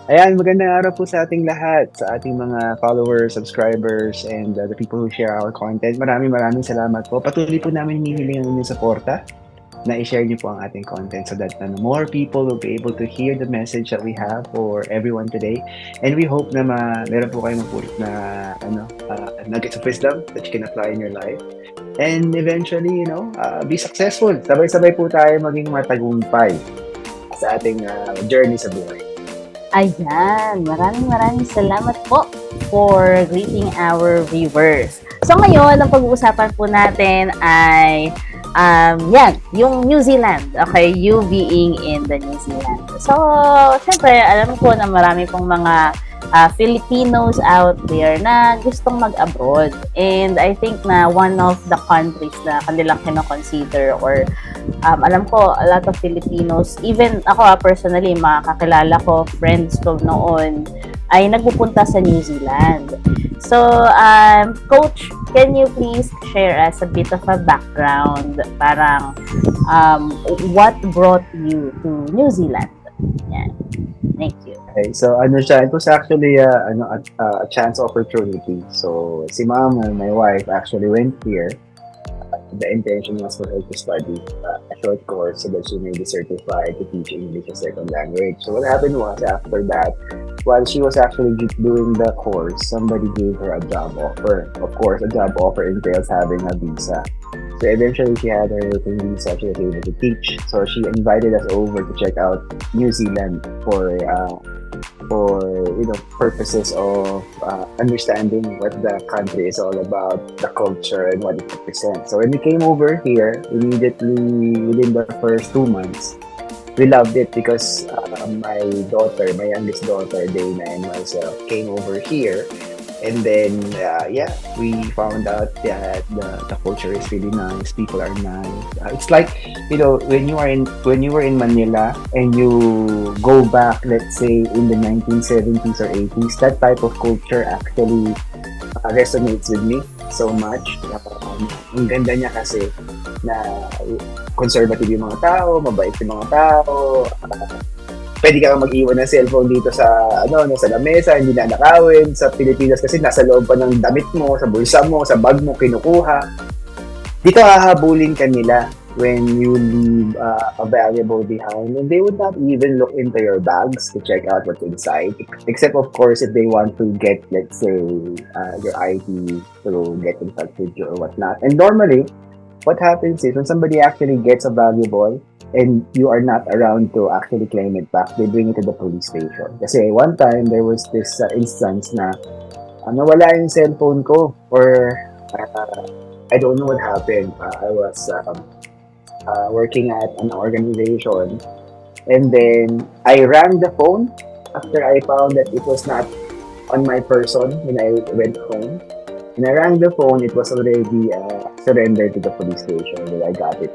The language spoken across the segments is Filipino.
Ayan, magandang araw po sa ating lahat, sa ating mga followers, subscribers, and the people who share our content. Maraming salamat po. Patuloy po namin hinihiling ang inyong suporta na i-share niyo po ang ating content so that more people will be able to hear the message that we have for everyone today. And we hope na meron po kayong mapulot na nuggets of wisdom that you can apply in your life. And eventually, be successful. Sabay-sabay po tayo maging matagumpay sa ating journey sa buhay. Ayan, maraming salamat po for greeting our viewers. So ngayon, ang pag-uusapan po natin ay yung New Zealand. Okay, you being in the New Zealand. So, syempre, alam ko na marami pong mga Filipinos out there na gustong mag-abroad. And I think na one of the countries na kanilang kino-consider or alam ko, a lot of Filipinos, even ako personally, mga kakilala ko, friends ko noon, ay nagpupunta sa New Zealand. So, Coach, can you please share us a bit of a background? Parang, what brought you to New Zealand? Yan. Thank you. Okay, so it was actually a chance opportunity. So, si mom and my wife actually went here. The intention was for her to study a short course so that she may be certified to teach English as second language. So what happened was after that, while she was actually doing the course, somebody gave her a job offer. Of course, a job offer entails having a visa. So eventually she had her working visa, she was able to teach. So she invited us over to check out New Zealand for purposes of understanding what the country is all about, the culture and what it represents. So when we came over here, immediately within the first 2 months, we loved it because my youngest daughter, Dana, and myself came over here. And then, we found out that the culture is really nice. People are nice. It's like, when you were in Manila and you go back, let's say in the 1970s or 80s, that type of culture actually resonates with me so much. Ang ganda niya kasi na conservative yung mga tao, mabait yung mga tao. Pwede ka mag-iwan ng cellphone dito sa sa lamesa, hindi na nakawin. Sa Pilipinas kasi nasa loob pa ng damit mo, sa bulsa mo, sa bag mo kinukuha. Dito hahabulin ka nila when you leave a valuable behind, and they would not even look into your bags to check out what's inside, except of course if they want to get, let's say, your ID to get in touch with you or whatnot. And normally, what happens is when somebody actually gets a valuable and you are not around to actually claim it back, they bring it to the police station. Kasi one time, there was this instance na nawala yung cellphone ko or I don't know what happened. I was working at an organization and then I rang the phone after I found that it was not on my person when I went home. When I rang the phone, it was already surrendered to the police station and I got it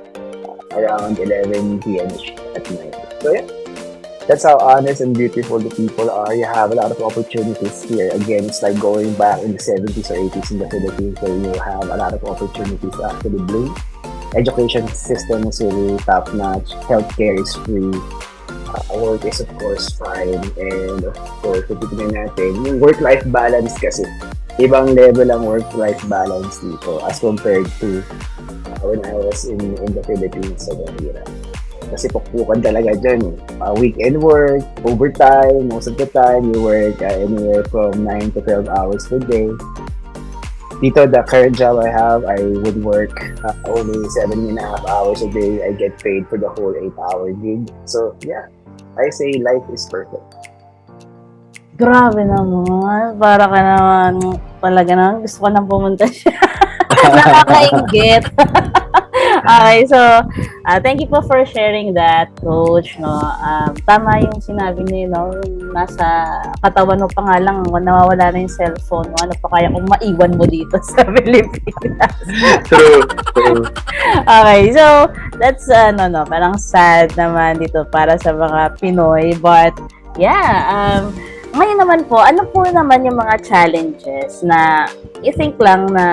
around 11 p.m. at night. So yeah, that's how honest and beautiful the people are. You have a lot of opportunities here. Again, it's like going back in the 70s or 80s in the Philippines where you have a lot of opportunities to actually bloom. Education system is really top-notch. Healthcare is free. Work is of course fine. And of course, titignan natin, yung work-life balance kasi. Ibang level ang work-life balance dito as compared to when I was in the Philippines sa Manila. Kasi pukpukan talaga dyan. Weekend work, overtime, most of the time you work anywhere from 9 to 12 hours per day. Dito, the current job I have, I would work only 7.5 hours a day. I get paid for the whole 8-hour gig. So yeah, I say life is perfect. Grabe naman. Para ka naman, talaga naman, gusto ko nang pumunta siya. Nakakaingit. Okay, so thank you po for sharing that, Coach. No, tama yung sinabi niyo, no, nasa katawan mo pa nga lang, nawawala na yung cellphone mo. Ano pa kaya kung maiwan mo dito sa Pilipinas? True. Okay, so that's parang sad naman dito para sa mga Pinoy. But yeah, ngayon naman po, ano po naman yung mga challenges na i-think lang na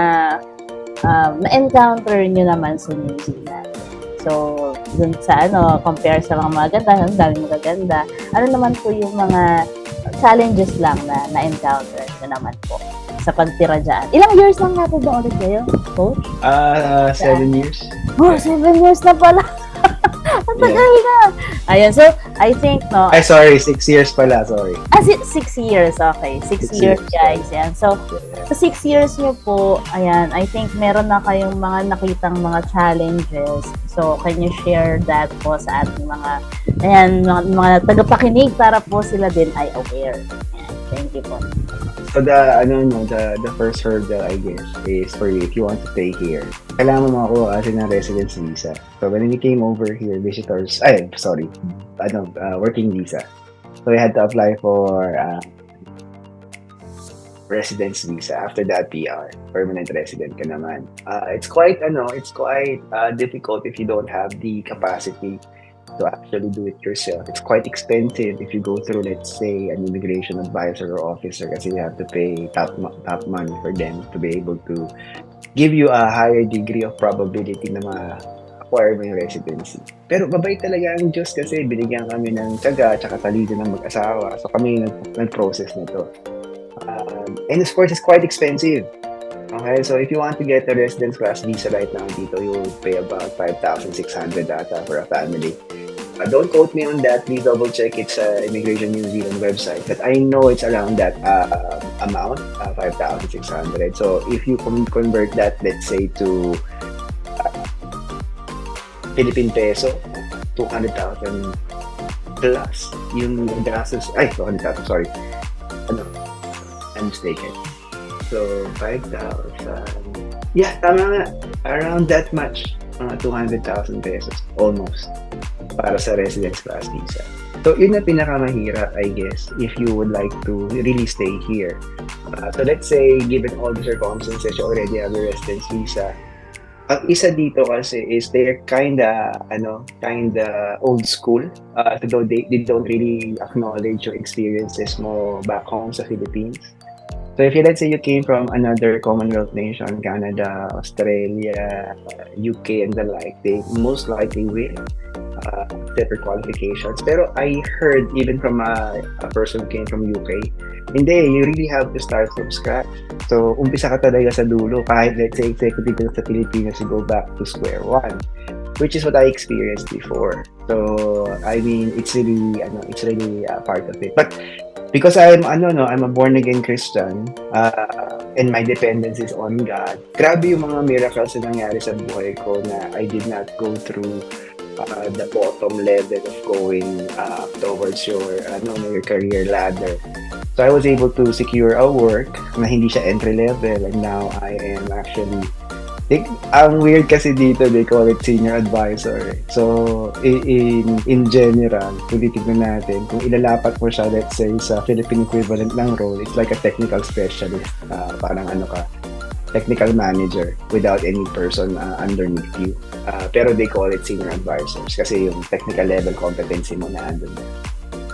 na-encounter nyo naman sa New Zealand? So, dun sa compare sa mga magaganda, ang daming magaganda. Ano naman po yung mga challenges lang na na-encounter nyo naman po sa pagtira dyan. Ilang years lang natin ba ulit kayo, Coach? 7 years. Oh, 7 years na pala. Ang tagal na. Ayun, so, I think, no, Ay, sorry, 6 years pala, sorry. 6 years, okay. 6 years, guys. Yan. So, sa 6 years nyo po, ayan, I think meron na kayong mga nakitang mga challenges. So, can you share that po sa ating mga, ayan, mga tagapakinig para po sila din ay aware. Ayan, thank you po. So the first hurdle, I guess, is for you if you want to stay here. Kailangan mo makakuha kasi ng residence visa. So when we came over here, working visa. So we had to apply for residence visa. After that, PR, permanent resident ka naman. It's quite difficult if you don't have the capacity to actually do it yourself. It's quite expensive if you go through, let's say, an immigration advisor or officer kasi you have to pay top money for them to be able to give you a higher degree of probability na ma-acquire mo yung residency. Pero mabait talaga ang Diyos kasi binigyan kami ng tiyaga at talino ng mag-asawa. So kami nag-process na to. And of course, it's quite expensive. Okay, so if you want to get a residence class visa right now dito, you will pay about 5,600 ata for a family. Don't quote me on that. Please double check. It's Immigration New Zealand website. But I know it's around that amount, 5,600. So if you convert that, let's say to Philippine peso, 200,000 plus yung gastos. 200,000, sorry. I'm mistaken. So, 5,000. Yeah, tama nga. Around that much. Mga 200,000 pesos. Almost. Para sa residence class visa. So, yun na pinakamahirap, I guess, if you would like to really stay here. So, let's say, given all the circumstances, you already have a residence visa. Ang isa dito kasi is they're kinda old school. So they don't really acknowledge your experiences mo back home sa Philippines. So if let's say you came from another Commonwealth nation, Canada, Australia, UK and the like, they most likely will set your qualifications. Pero I heard even from a person who came from UK, hindi, you really have to start from scratch. So umpisa ka talaga sa dulo, kahit let's say executive ka sa Pilipinas, you go back to square one, which is what I experienced before. So I mean, it's really part of it. But because I'm a born again Christian, and my dependence is on God. Grabe yung mga miracles na nangyari sa buhay ko na I did not go through the bottom level of going towards your career ladder. So I was able to secure a work na hindi siya entry level, and now I am actually ang weird kasi dito, they call it senior advisor. So, in general, kung titignan natin, kung ilalapat mo siya, let's say, sa Philippine equivalent ng role, it's like a technical specialist. Parang technical manager without any person underneath you. Pero they call it senior advisors kasi yung technical level competency mo na andun.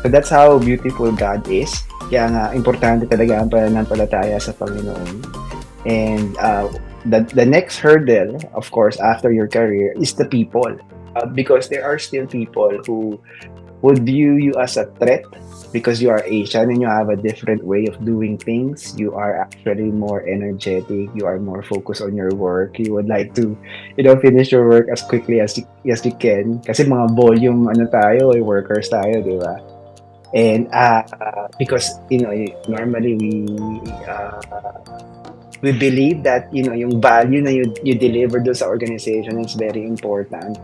So, that's how beautiful God is. Kaya nga, importante talaga ang pananampalataya sa Panginoon. And, the next hurdle, of course, after your career is the people. Because there are still people who would view you as a threat because you are Asian and you have a different way of doing things. You are actually more energetic. You are more focused on your work. You would like to, finish your work as quickly as you can. Kasi mga volume, workers tayo, di ba? And because, normally we believe that yung value na you deliver doon sa organization is very important.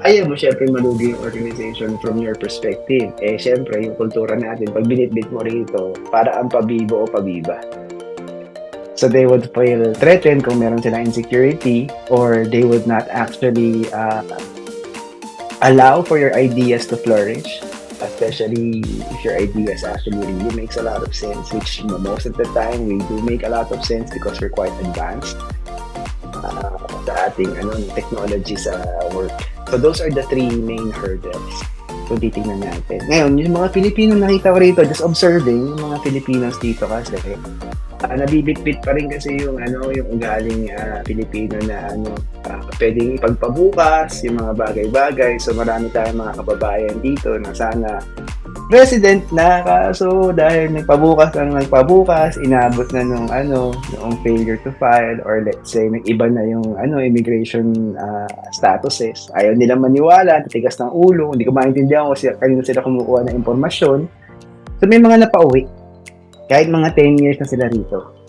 Ayaw mo syempre malugi yung organization from your perspective. Syempre yung kultura natin, pag binitbit mo rito, para ang pabibo o pabiba. So they would feel threatened kung meron silang insecurity, or they would not actually allow for your ideas to flourish. Especially if your ideas actually really makes a lot of sense, which most of the time we do make a lot of sense because we're quite advanced sa ating technology sa work. So those are the three main hurdles kung titingnan natin. Ngayon, yung mga Pilipino nakita ko rito, just observing yung mga Filipinos dito kasi nabibitbit pa rin kasi yung ugaling Pilipino na pwedeng ipagpabukas yung mga bagay-bagay. So marami tayong mga kababayan dito na sana resident na, kaso dahil nagpabukas, inabot na nung failure to file, or let's say, nag-iba na yung immigration statuses. Ayaw nilang maniwala, titigas ng ulo, hindi ko maintindihan kung kanino sila kumukuha ng impormasyon. So may mga napauwi, kahit mga 10 years na sila rito.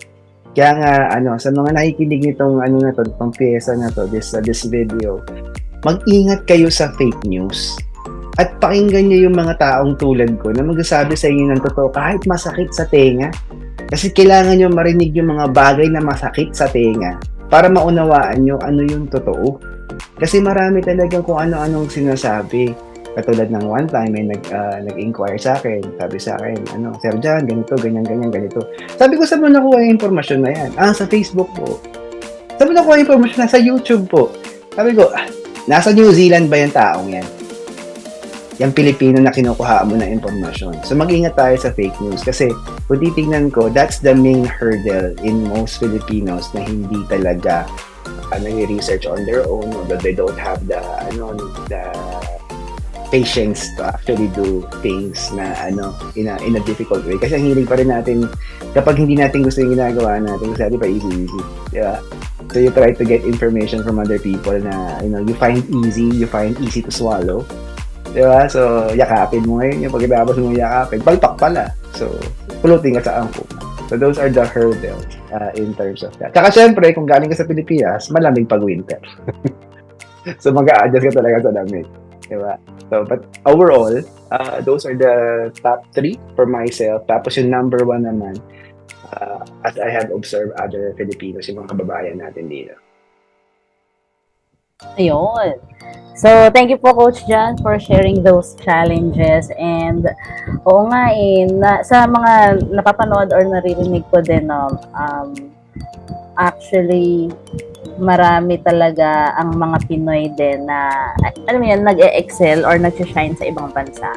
Kaya nga, sa mga nakikinig nitong itong pyesa na to, this video, mag-ingat kayo sa fake news. At pakinggan niyo yung mga taong tulad ko na magsasabi sa inyo ng totoo kahit masakit sa tenga. Kasi kailangan niyo marinig yung mga bagay na masakit sa tenga para maunawaan niyo ano yung totoo. Kasi marami talagang kung ano-anong sinasabi. Katulad ng one time, may nag-inquire sa akin. Sabi sa akin, Sir John, ganito, ganyan, ganito. Sabi ko, saan mo nakuha yung informasyon na yan? Sa Facebook po. Saan mo nakuha yung informasyon na sa YouTube po? Sabi ko, nasa New Zealand ba yung taong yan? Yung Pilipino na kinukuha mo na impormasyon. So mag-ingat tayo sa fake news kasi kung titignan ko, that's the main hurdle in most Filipinos na hindi talaga nag-research on their own, or that they don't have the patience to actually do things na in a difficult way. Kasi ang hilig pa rin natin kapag hindi natin gusto yung ginagawa natin, kasi di ba easy, di ba? So you try to get information from other people na you find easy to swallow. Diba? So, yakapin mo ngayon yung pagkatapos mo yakapin. Palpak pala. So, pulutin ka sa angko. So, those are the hurdles in terms of that. Saka syempre, kung galing ka sa Pilipinas, malamig pag winter. So, mag-a-adjust ka talaga sa lamig. Diba? So, but overall, those are the top 3 for myself. Tapos yung number 1 naman, as I have observed other Filipinos, yung mga kababayan natin dito. Ayun. So, thank you po, Coach John, for sharing those challenges. And, oo nga sa mga napapanood or naririnig ko din, actually, marami talaga ang mga Pinoy din na, alam mo yan, nag-e-excel or nag-shine sa ibang bansa.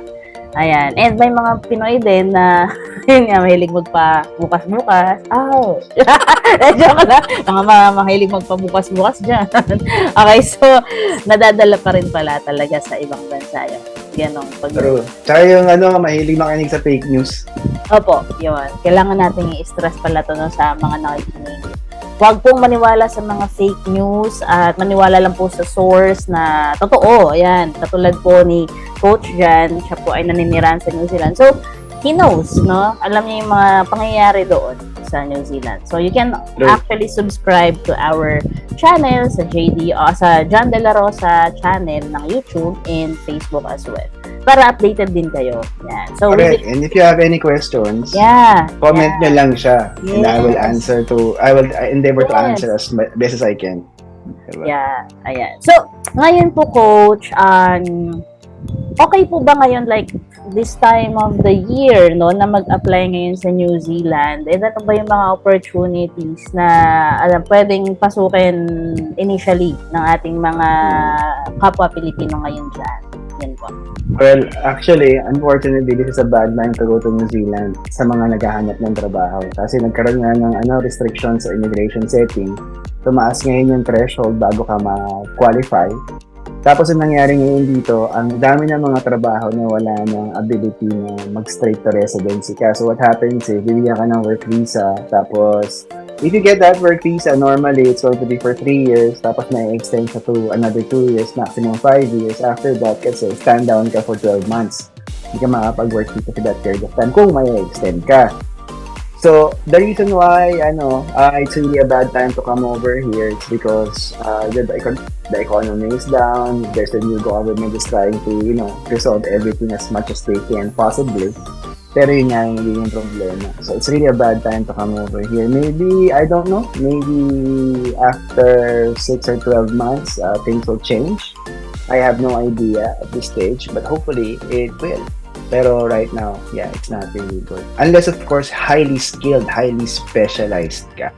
Ayan. And may mga Pinoy din na, yun nga, mahilig magpa-bukas-bukas. Joke lang. Mga mahilig magpa-bukas-bukas dyan. Okay, so, nadadala pa rin pala talaga sa ibang bansa yun. Ganong pag... True. Tsaka yung mahilig makinig sa fake news. Opo, yun. Kailangan natin i-stress pala to sa mga nakikinig. Huwag pong maniwala sa mga fake news at maniwala lang po sa source na totoo. Ayan, katulad po ni Coach Jan, siya po ay naninirahan sa New Zealand. So, he knows, no? Alam niya yung mga pangyayari doon sa New Zealand. So, you can actually subscribe to our channel sa sa John De La Rosa channel ng YouTube and Facebook as well. Para updated din kayo. Yan. So, correct. And if you have any questions, comment nyo lang siya. Yes. And I will endeavor to answer as best as I can. Diba? Yeah. Ayan. So, ngayon po, Coach, okay po ba ngayon, like, this time of the year, no, na mag-apply ngayon sa New Zealand? And ano ba yung mga opportunities na pwedeng pasukin initially ng ating mga kapwa Pilipino ngayon dyan? Yan po. Well, actually, unfortunately, this is a bad time to go to New Zealand sa mga naghahanap ng trabaho. Kasi nagkaroon nga ng restrictions sa immigration setting. Tumaas ngayon yung threshold bago ka ma-qualify. Tapos ang nangyari ngayon dito, ang dami ng mga trabaho na wala ng ability na mag-straight to residency ka. So what happens bibigyan ka ng work visa, tapos if you get that work visa, normally it's going to be for 3 years, tapos may extend sa to another 2 years, maximum 5 years. After that, kasi stand down ka for 12 months. Hindi ka makapag-work dito for that period of time kung may extend ka. So, the reason why, it's really a bad time to come over here is because the economy is down, there's a new government is trying to, resolve everything as much as they can possibly. Pero yun nga yung problema. So, it's really a bad time to come over here. Maybe, I don't know, maybe after 6 or 12 months, things will change. I have no idea at this stage, but hopefully, it will. Pero right now, it's not really good. Unless, of course, highly skilled, highly specialized ka.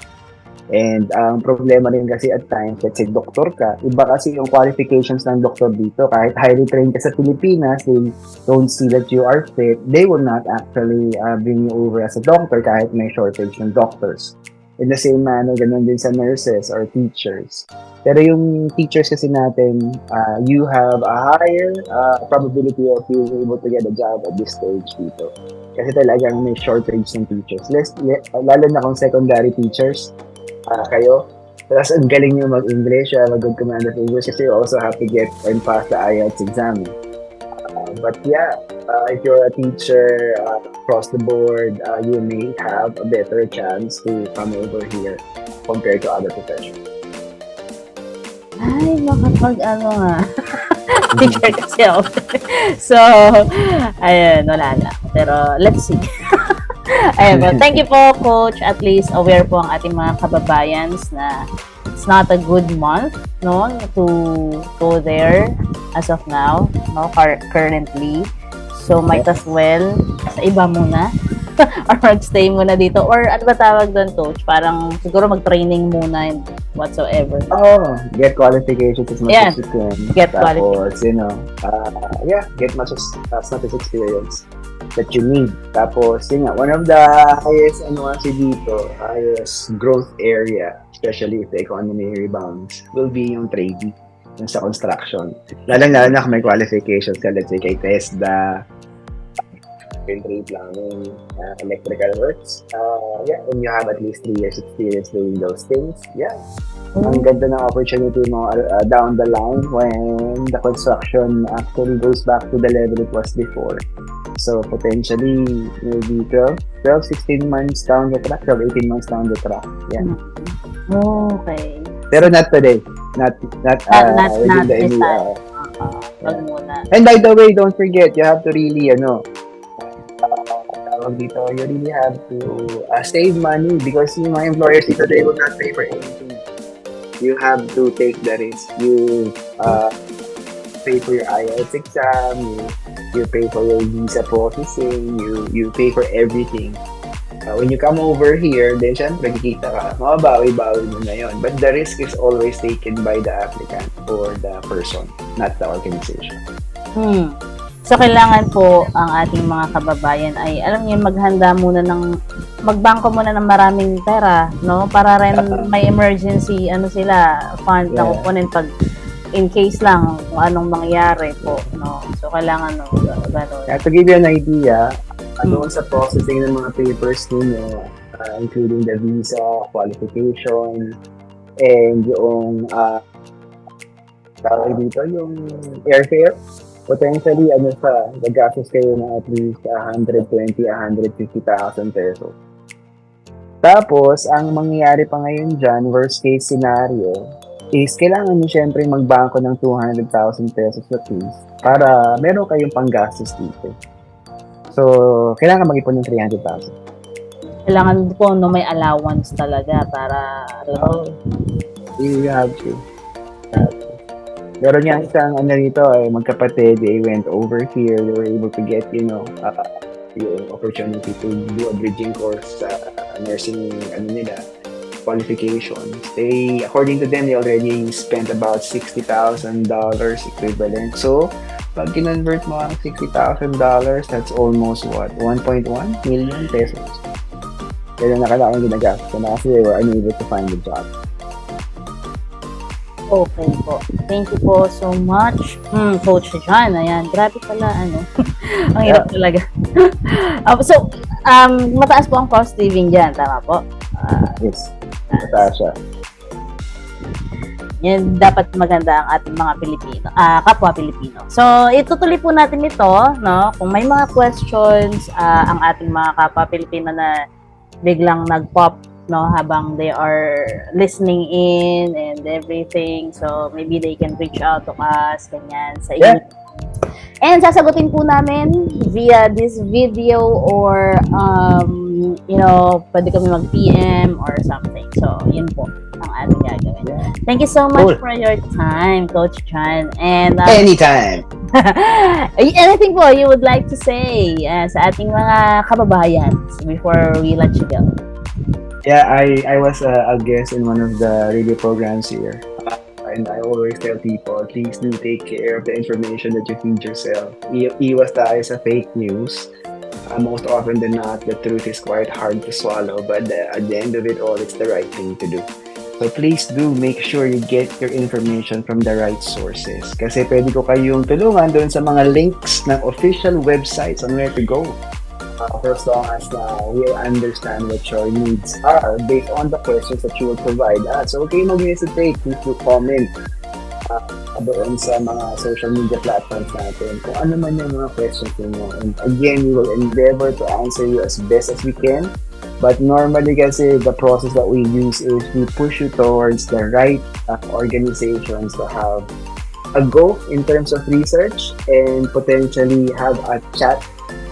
And ang problema rin kasi at times, let's say, doktor ka, iba kasi yung qualifications ng doktor dito. Kahit highly trained ka sa Pilipinas, they don't see that you are fit, they will not actually bring you over as a doctor kahit may shortage ng doctors. In the same manner, ganun din sa nurses or teachers. Pero yung teachers kasi natin, you have a higher probability of being able to get a job at this stage dito. Kasi talagang may shortage ng teachers. Lalo na kung secondary teachers kayo. Tapos ang galing nyo mag-English, you have a good command of English kasi you also have to get and pass the IELTS exam. But yeah, if you're a teacher across the board, you may have a better chance to come over here compared to other professions. Ay, makapag-ano nga. Teacher kasi ako. So, ayun, wala na. Pero, let's see. Ayun po. Thank you po, Coach. At least, aware po ang ating mga kababayans na it's not a good month, no, to go there as of now, no, currently. So, might as well, sa iba muna. Or mag-stay muna dito. Or ano ba tawag doon, Coach? Parang siguro mag-training muna and whatsoever. Oh, get qualifications as much as you can. Get Tapos, get as much as experience that you need. Tapos, one of the highest, highest growth area, especially if the economy rebounds, will be yung trading, yung sa construction. Lalo na kung may qualifications ka, let's say kay TESDA, trade planning, electrical works. And you have at least 3 years experience doing those things. Yeah. Ang ganda ng opportunity mo down the line when the construction actually goes back to the level it was before. So potentially maybe 16 months down the track, 18 months down the track. Yeah. Okay. Pero not today. Not this time. Wag muna. And by the way, don't forget, you have to really, you really have to save money because yung mga employers dito, they will not pay for anything. You have to take the risk. You pay for your IELTS exam, you pay for your visa processing, you pay for everything. When you come over here, then syempre kikita ka, mababawi-bawi mo na yun. But the risk is always taken by the applicant or the person, not the organization. So, kailangan po ang ating mga kababayan ay, alam niyo, magbangko muna ng maraming pera, no? Para rin may emergency, fund na kukunin pag in case lang kung anong mangyari po, no? So, kailangan, gano'n. To give you an idea, doon sa processing ng mga papers ninyo, including the visa, qualification, and yung, yung airfare, potentially, gagastos kayo na at least 120,000, 150,000 pesos. Tapos, ang mangyayari pa ngayon dyan, worst case scenario, is kailangan nyo syempre magbangko ng 200,000 pesos at least para meron kayong panggastos dito. So, kailangan mag-ipon ng 300,000. Kailangan po may allowance talaga para, You have to. Pero niya isang magkapatid, they went over here, they were able to get, yung opportunity to do a bridging course sa nursing, qualifications. According to them, they already spent about $60,000 equivalent. So, pag kinonvert mo ang $60,000, that's almost what? 1.1 million pesos. Kaya nakalakang ginagastos na kasi they were unable to find a job. Okay po. Thank you po so much, Coach John. Ayan, grabe pala, ang hirap talaga. So, mataas po ang cost living dyan, tama po? Yes, mataas siya. Yan, dapat maganda ang ating mga Pilipino, kapwa Pilipino. So, itutuloy po natin ito, no? Kung may mga questions, ang ating mga kapwa Pilipino na biglang nag-pop, no, habang they are listening in and everything. So, maybe they can reach out to us, ganyan, sa inyo. And sasagutin po namin via this video or, pwede kami mag-PM or something. So, yun po ang ating gagawin. Thank you so much for your time, Coach John. And anytime. Anything po you would like to say sa ating mga kababayan before we let you go? Yeah, I was a guest in one of the radio programs here. And I always tell people, please do take care of the information that you feed yourself. Iwas tayo sa fake news. Most often than not, the truth is quite hard to swallow, but at the end of it all, it's the right thing to do. So please do make sure you get your information from the right sources. Kasi pwede ko kayong tulungan doon sa mga links ng official websites on where to go. For as long as we'll understand what your needs are based on the questions that you will provide us. So okay, mag-hesitate to comment doon sa mga social media platforms natin kung ano man yung mga questions niyo. And again, we will endeavor to answer you as best as we can. But normally kasi the process that we use is we push you towards the right organizations to have a go in terms of research and potentially have a chat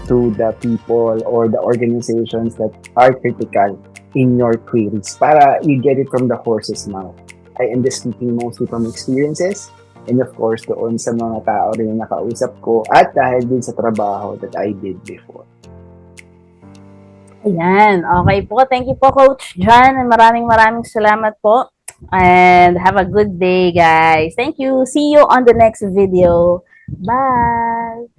to the people or the organizations that are critical in your queries para you get it from the horse's mouth. I am just speaking mostly from experiences and of course doon sa mga tao rin na nakausap ko at dahil din sa trabaho that I did before. Ayan. Okay po. Thank you po, Coach John. Maraming salamat po. And have a good day, guys. Thank you. See you on the next video. Bye!